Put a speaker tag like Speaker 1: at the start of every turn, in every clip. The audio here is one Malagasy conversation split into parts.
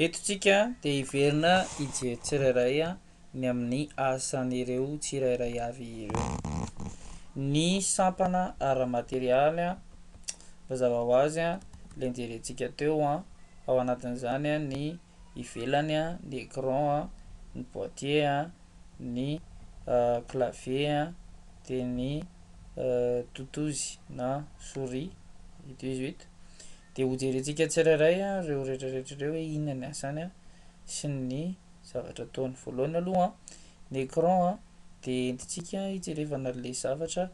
Speaker 1: Eto tsika dia hiverina hijery tsirairay ny amin'ny asan'ireo tsirairay avy ireo. Ny sampana ara-materialy mazava ho azy ilay nijerentsika teo ao anatin'izany ny ivelany ny écran, ny boîtier, ny clavier dia ny totozy na souris 18 dia ho jerentsika tsirairay ireo rehetrarehetra ireo hoe inona ny asany sy ny zavatra ataony. Voalohany aloha ny écran dia entintsika hijerevana le zavatra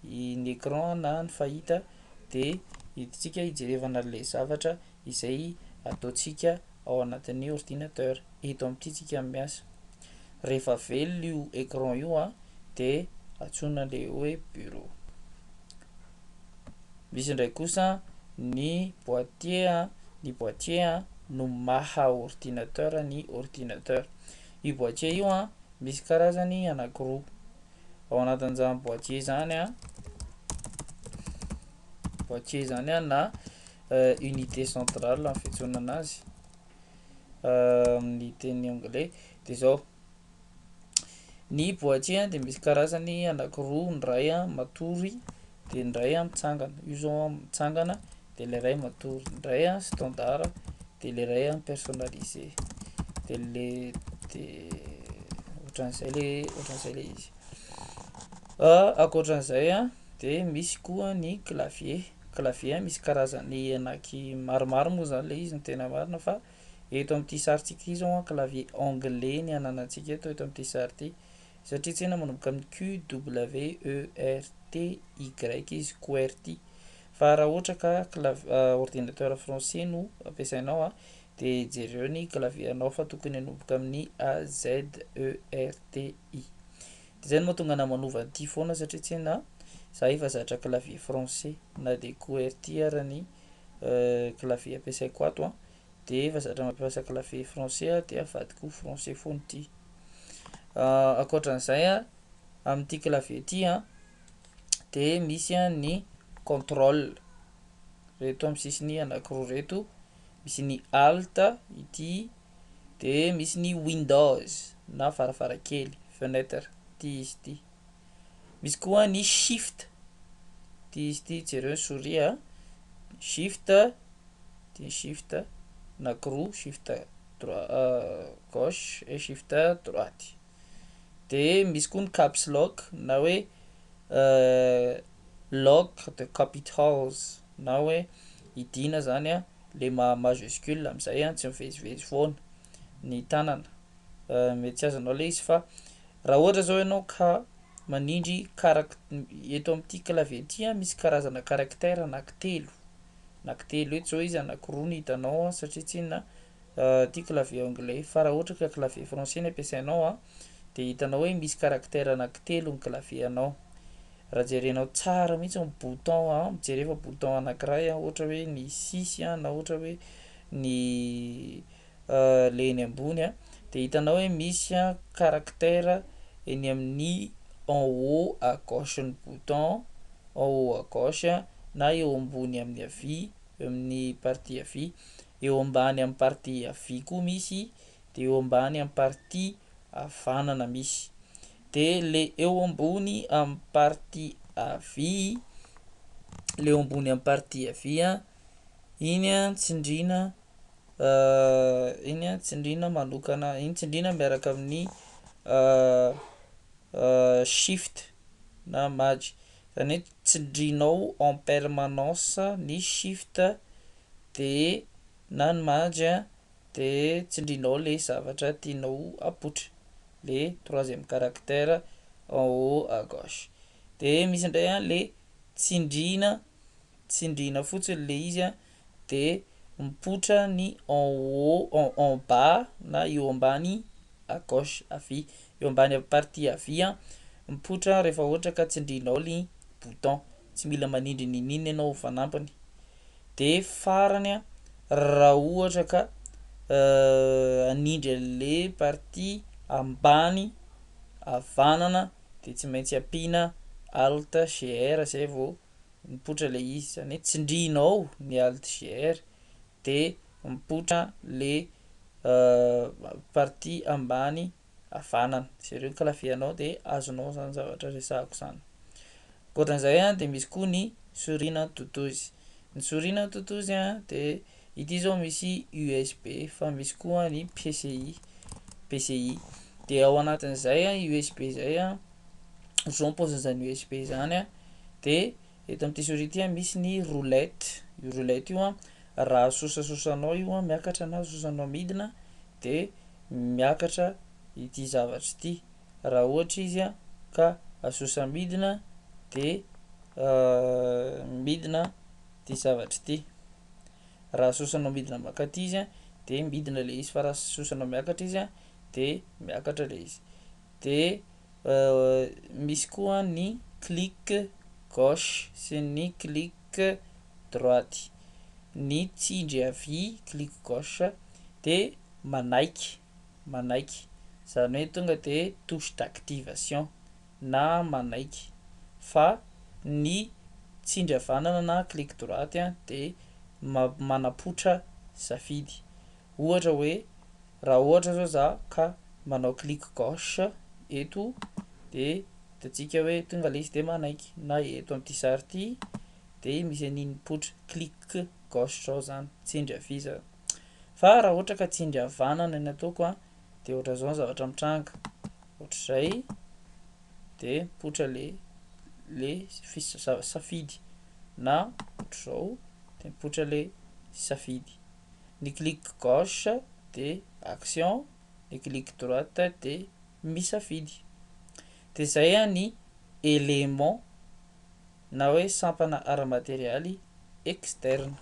Speaker 1: ny écran na ny fahita dia entintsika hijerevana le zavatra izay ataontsika ao anatin'ny ordinateur. Eto amin'ity tsika miasa rehefa velona io écran io dia antsoina le hoe bureau. Misy indray kosa ny boîtier no maha ordinateur ny ordinateur. Io boîtier io misy karazany anankiroa. Ao anatin'izany boîtier zany na unité centrale fiantsoana azy amin'ny teny anglais dia zao. Ny boîtier dia misy karazany anankiroa, ny ray matory dia ny ray mitsangana. Io zao mitsangana dia ilay ray matory, ny ray standard dia ilay ray personnalisé dia ohatran'izay le izy. Ankoatran'izay dia misy koa ny clavier misy karazany maromaro moa zany le izy ny tena marina fa eto amin'ity sarintsika ity zao clavier anglais ny ananantsika eto amin'ity sary ity satria tsena manomboka amin'ny QWERTY izy QWERTY. Fa raha ohatra ka ordinateur français no ampiasainao dia jereo ny clavier-nao fa tokony hanomboka amin'ny AZERTY. Izay no mahatonga ana manova an'ity foana satria tsena za efa zatra clavier français na dia QWERTY ary ny clavier ampiasaiko ato dia efa zatra mampiasa clavier français dia avadiko français foana ity. Ankoatran'izay amin'ity clavier ity dia misy ny contrôle reto amin'ny sisiny anankiroa reto, misy ny alt ity dia misy ny windows na varavarankely fenêtre ity izy ity, misy koa ny shift ity izy ity jereo ny souris shift dia shift anankiroa, shift gauche et shift droite. Dia misy koa ny caps lock na hoe lock de capitals na hoe hidina zany le majuscule amin'izay tsy mivezivezy foana ny tanana. Mety tsy azonao le izy fa raha ohatra zao ianao ka manindry eto amin'ity clavier ity misy karazana caractère anankitelo eto zao izy anankiroa ny hitanao satria tsinona ity clavier anglais. Fa raha ohatra ka clavier français ny ampiasainao dia hitanao hoe misy caractère anankitelo ny clavier-nao. Raha jerenao tsara mihitsy ny bouton mijereva bouton anankiray ohatra hoe ny 6 na ohatra hoe ny le eny ambony dia hitanao hoe misy caractère eny amin'ny en haut à gauche ny bouton, en haut à gauche na eo ambony amin'ny havia amin'ny partie havia, eo ambany amin'ny partie havia koa misy dia eo ambany amin'ny partie havanana misy. Dia le eo ambony amin'ny partie havia, le eo ambony amin'ny partie havia iny tsindriana manokana, iny tsindriana miaraka amin'ny shift na maj, izany hoe tsindrianao en permanence ny shift dia na ny maj dia tsindrianao le zavatra tianao apoitra, le troisième caractère en haut à gauche. Dia misy indray le tsindriana fotsiny le izy dia mipoitra ny en haut en bas na eo ambany à gauche havia, eo ambany amin'ny partie havia mipoitra rehefa ohatra ka tsindrianao ny bouton, tsy mila manindry ninina ianao ho fanampiny. Dia farany raha ohatra ka hanindry an'le partie ambany havanana dia tsy maintsy ampiana alt gr zay vao mipoitra le izy, izany hoe tsindrianao ny alt gr dia mipoitra le partie ambany havanana, zay ireo kalafianao de azonao zany zavatra resahako zany. Ankoatran'izay a de misy koa ny soriana totozy. Ny soriana totozy a de ity zao misy USB fa misy koa ny PCI de ao anatin'izay a USB zay a zao paozin'izany USB zany a de eto amin'ity souris ity a misy ny roulette. Io roulette io a raha asosasosanao io a miakatra na asosanao midina de miakatra ity zavatra ity, raha ohatra izy a ka asosa midina de midina ity zavatra ity, raha asosanao midina mankaty izy a de midina le izy, fa raha asosanao miakatra izy a de miakatra le izy. De misy koa ny clic gauche sy ny clic droite. Ny tsindry havia clic gauche de manaiky zany hoe tonga de touche d'activation na manaiky, fa ny tsindry havanana na clic droite a de manapotra safidy. Ohatra hoe raha ohatra zao za ka manao clic gauche eto de hitantsika hoe tonga le izy de manaiky, na eto amin'ity sary ity de misy an'iny mipoitra clic gauche zao zany, tsindry havia zany. Fa raha ohatra ka tsindry havanana ny ataoko a de ohatra zao ny zavatra mitranga, ohatr'izay de mipoitra le safidy, na ohatr'izao de mipoitra le safidy. Ny clic gauche de action, ny clic droite de misafidy. De zay a ny élément na hoe sampana ara materialy externe.